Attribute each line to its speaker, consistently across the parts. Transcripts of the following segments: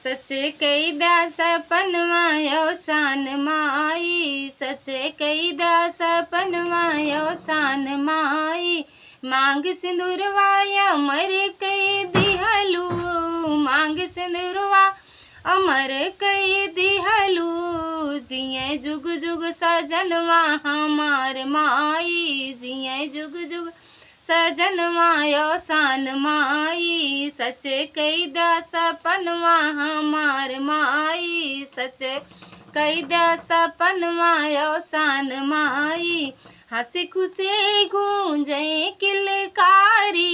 Speaker 1: सचे कईदा सपनवा शान माई, सचे कईदा सपनवा शान माई। मांग सिंदूरवा अमर कई दिहलू, मांग सिंदूरवा अमर कई दिहलू। जिये जुग जुग सजनवा हमार माई, जिये जुग जुग सजनवा शान माई। सचे कईदा सपनवा हमार माई, सचे कईदा सपनवा शान माई। हंसी खुशी गूंजे किलकारी,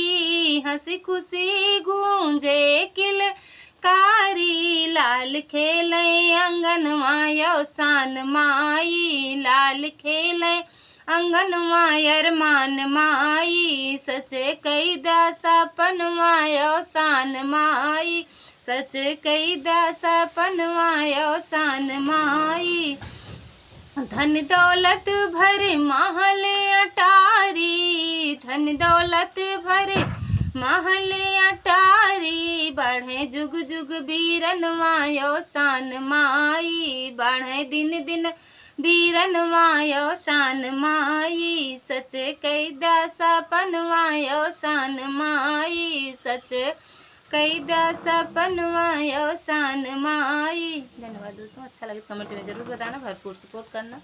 Speaker 1: हंसी खुशी गूंजे किलकारी। लाल खेले अंगनवा शान माई, लाल खेले अंगनवा अरमान माई। सचे कईदा सपनवा शान माई, सचे कईदा सपनवा शान माई। धन दौलत भरे महल अटारी, धन दौलत भरे महल अटारी। बढ़े जुग जुग वीरनवा शान माई, बढ़े दिन दिन वीरनवा शान माई। सचे कईदा सपनवा शान माई, सचे कईदा सपनवा शान माई। धन्यवाद दोस्तों, अच्छा लगे तो कमेंट में ज़रूर बताना, भरपूर सपोर्ट करना।